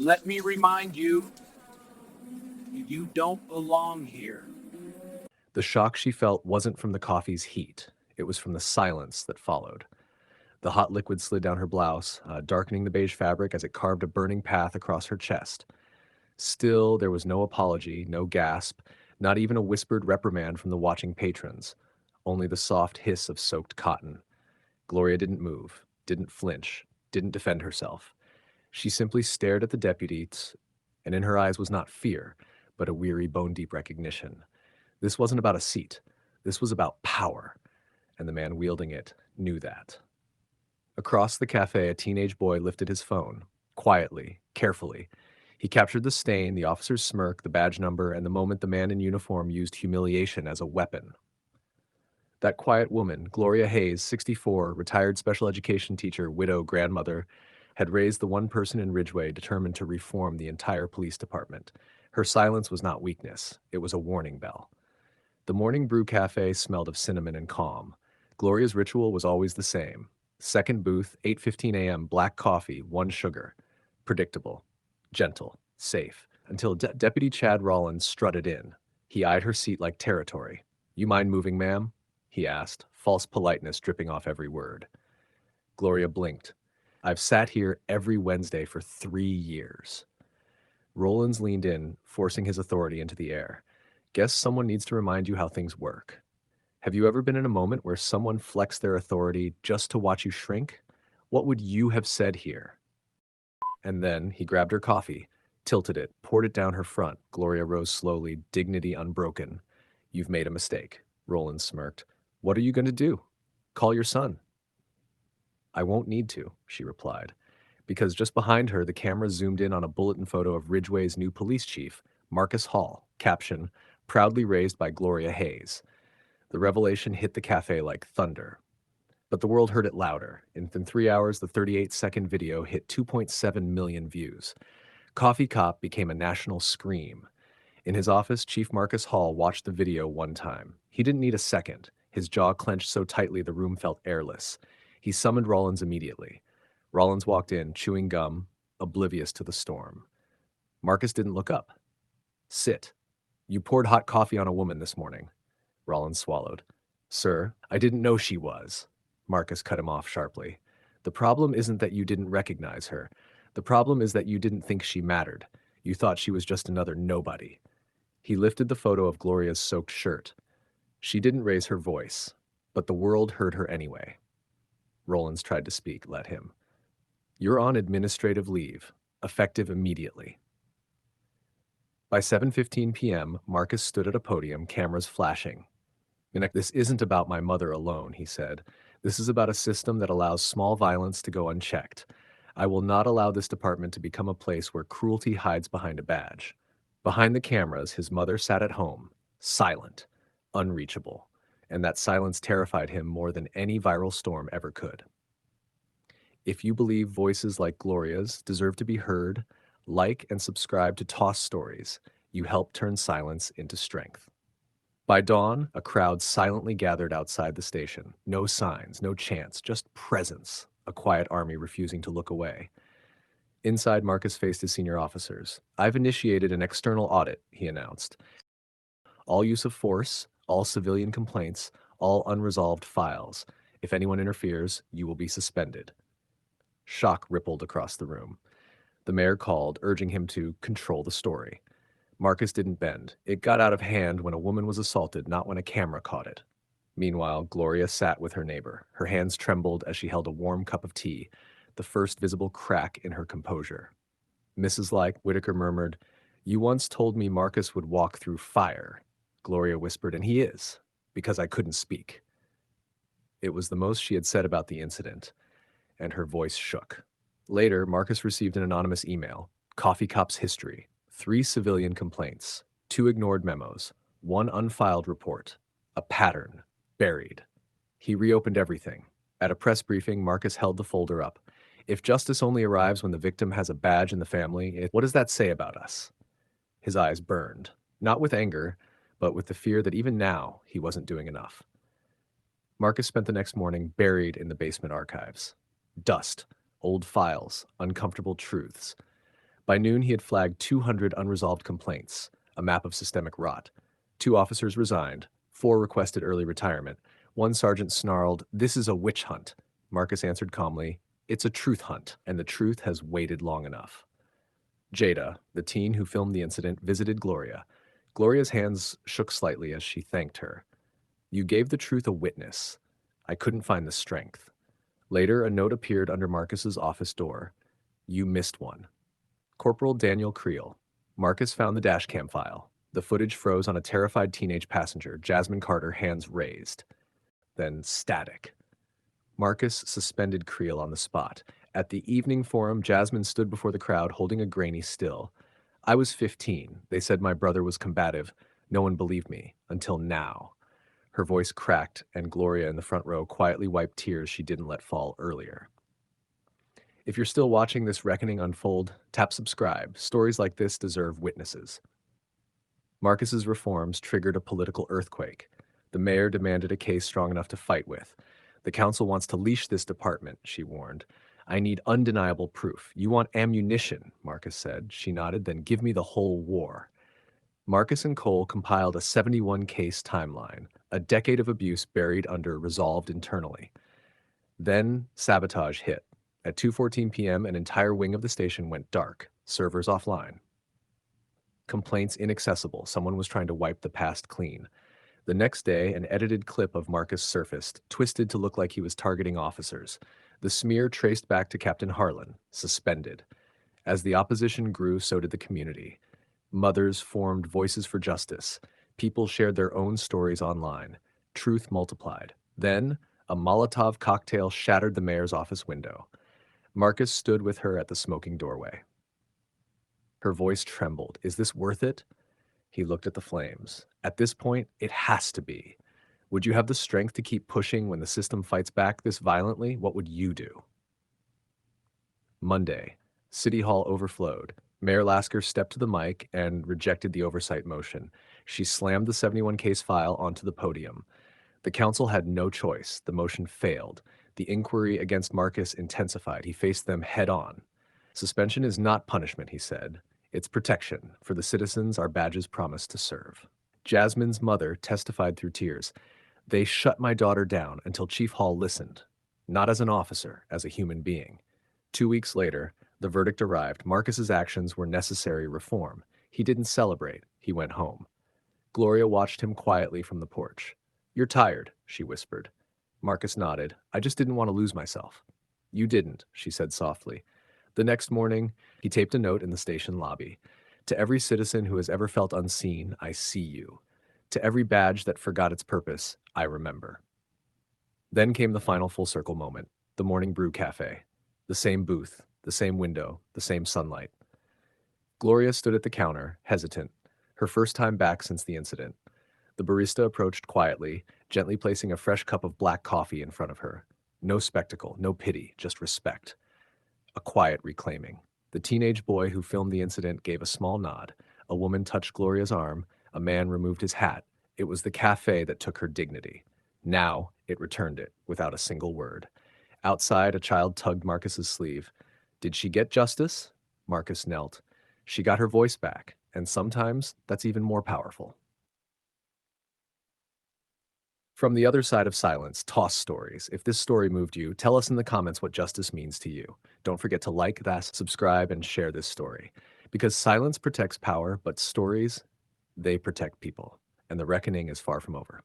Let me remind you, you don't belong here. The shock she felt wasn't from the coffee's heat, it was from the silence that followed. The hot liquid slid down her blouse, darkening the beige fabric as it carved a burning path across her chest. Still, there was no apology, no gasp, not even a whispered reprimand from the watching patrons, only the soft hiss of soaked cotton. Gloria didn't move, didn't flinch, didn't defend herself. She simply stared at the deputies, and in her eyes was not fear, but a weary, bone-deep recognition. This wasn't about a seat. This was about power, and the man wielding it knew that. Across the cafe, a teenage boy lifted his phone, quietly, carefully. He captured the stain, the officer's smirk, the badge number, and the moment the man in uniform used humiliation as a weapon. That quiet woman, Gloria Hays, 64, retired special education teacher, widow, grandmother, had raised the one person in Ridgeway determined to reform the entire police department. Her silence was not weakness, it was a warning bell. The morning brew cafe smelled of cinnamon and calm. Gloria's ritual was always the same. Second booth, 8:15 a.m., black coffee, one sugar. Predictable, gentle, safe, until Deputy Chad Rollins strutted in. He eyed her seat like territory. "You mind moving, ma'am?" he asked, false politeness dripping off every word. Gloria blinked. "I've sat here every Wednesday for 3 years." Rollins leaned in, forcing his authority into the air. "Guess someone needs to remind you how things work. Have you ever been in a moment where someone flexed their authority just to watch you shrink? What would you have said here?" And then he grabbed her coffee, tilted it, poured it down her front. Gloria rose slowly, dignity unbroken. "You've made a mistake," Roland smirked. "What are you going to do? Call your son." "I won't need to," she replied, because just behind her, the camera zoomed in on a bulletin photo of Ridgeway's new police chief, Marcus Hall, caption, "Proudly raised by Gloria Hays." The revelation hit the cafe like thunder. But the world heard it louder. In 3 hours, the 38-second video hit 2.7 million views. Coffee Cop became a national scream. In his office, Chief Marcus Hall watched the video one time. He didn't need a second. His jaw clenched so tightly the room felt airless. He summoned Rollins immediately. Rollins walked in, chewing gum, oblivious to the storm. Marcus didn't look up. "Sit. You poured hot coffee on a woman this morning." Rollins swallowed. "Sir, I didn't know she was." Marcus cut him off sharply. "The problem isn't that you didn't recognize her. The problem is that you didn't think she mattered. You thought she was just another nobody." He lifted the photo of Gloria's soaked shirt. She didn't raise her voice, but the world heard her anyway. Rollins tried to speak, let him. "You're on administrative leave, effective immediately." By 7:15 p.m., Marcus stood at a podium, cameras flashing. "This isn't about my mother alone," he said. "This is about a system that allows small violence to go unchecked. I will not allow this department to become a place where cruelty hides behind a badge." Behind the cameras, his mother sat at home, silent, unreachable, and that silence terrified him more than any viral storm ever could. If you believe voices like Gloria's deserve to be heard, like and subscribe to Toss Stories. You help turn silence into strength. By dawn, a crowd silently gathered outside the station. No signs, no chants, just presence, a quiet army refusing to look away. Inside, Marcus faced his senior officers. "I've initiated an external audit," he announced. "All use of force, all civilian complaints, all unresolved files. If anyone interferes, you will be suspended." Shock rippled across the room. The mayor called, urging him to control the story. Marcus didn't bend. It got out of hand when a woman was assaulted, not when a camera caught it. Meanwhile, Gloria sat with her neighbor. Her hands trembled as she held a warm cup of tea, the first visible crack in her composure. "Mrs. Like," Whitaker murmured, "you once told me Marcus would walk through fire." Gloria whispered, "And he is, because I couldn't speak." It was the most she had said about the incident, and her voice shook. Later, Marcus received an anonymous email. Coffee Cop's history. 3 civilian complaints. 2 ignored memos. 1 unfiled report. A pattern. Buried. He reopened everything. At a press briefing, Marcus held the folder up. "If justice only arrives when the victim has a badge in the family, what does that say about us?" His eyes burned. Not with anger, but with the fear that even now, he wasn't doing enough. Marcus spent the next morning buried in the basement archives. Dust, old files, uncomfortable truths. By noon, he had flagged 200 unresolved complaints, a map of systemic rot. 2 officers resigned, 4 requested early retirement. One sergeant snarled, "This is a witch hunt." Marcus answered calmly, "It's a truth hunt, and the truth has waited long enough." Jada, the teen who filmed the incident, visited Gloria. Gloria's hands shook slightly as she thanked her. "You gave the truth a witness. I couldn't find the strength." Later, a note appeared under Marcus's office door. "You missed one." Corporal Daniel Creel. Marcus found the dashcam file. The footage froze on a terrified teenage passenger, Jasmine Carter, hands raised. Then static. Marcus suspended Creel on the spot. At the evening forum, Jasmine stood before the crowd holding a grainy still. "I was 15. They said my brother was combative. No one believed me. Until now." Her voice cracked, and Gloria in the front row quietly wiped tears she didn't let fall earlier. If you're still watching this reckoning unfold, tap subscribe. Stories like this deserve witnesses. Marcus's reforms triggered a political earthquake. The mayor demanded a case strong enough to fight with. "The council wants to leash this department," she warned. "I need undeniable proof." "You want ammunition," Marcus said. She nodded. "Then give me the whole war." Marcus and Cole compiled a 71-case timeline, a decade of abuse buried under resolved internally. Then sabotage hit. At 2:14 p.m., an entire wing of the station went dark, servers offline. Complaints inaccessible. Someone was trying to wipe the past clean. The next day, an edited clip of Marcus surfaced, twisted to look like he was targeting officers. The smear traced back to Captain Harlan, suspended. As the opposition grew, so did the community. Mothers formed voices for justice. People shared their own stories online. Truth multiplied. Then, a Molotov cocktail shattered the mayor's office window. Marcus stood with her at the smoking doorway. Her voice trembled. "Is this worth it?" He looked at the flames. "At this point, it has to be. Would you have the strength to keep pushing when the system fights back this violently? What would you do?" Monday. City Hall overflowed. Mayor Lasker stepped to the mic and rejected the oversight motion. She slammed the 71-case file onto the podium. The council had no choice. The motion failed. The inquiry against Marcus intensified. He faced them head-on. "Suspension is not punishment," he said. "It's protection. For the citizens our badges promise to serve." Jasmine's mother testified through tears. "They shut my daughter down until Chief Hall listened. Not as an officer, as a human being." 2 weeks later, the verdict arrived. Marcus's actions were necessary reform. He didn't celebrate. He went home. Gloria watched him quietly from the porch. "You're tired," she whispered. Marcus nodded. "I just didn't want to lose myself." "You didn't," she said softly. The next morning, he taped a note in the station lobby. "To every citizen who has ever felt unseen, I see you. To every badge that forgot its purpose, I remember." Then came the final full circle moment, the Morning Brew Cafe. The same booth, the same window, the same sunlight. Gloria stood at the counter, hesitant, her first time back since the incident. The barista approached quietly, gently placing a fresh cup of black coffee in front of her. No spectacle, no pity, just respect. A quiet reclaiming. The teenage boy who filmed the incident gave a small nod. A woman touched Gloria's arm. A man removed his hat. It was the cafe that took her dignity. Now it returned it, without a single word. Outside, a child tugged Marcus's sleeve. Did she get justice? Marcus knelt. She got her voice back, and sometimes that's even more powerful. From the other side of silence, toss stories. If this story moved you, tell us in the comments what justice means to you. Don't forget to like that, subscribe, and share this story. Because silence protects power, but stories, they protect people. And the reckoning is far from over.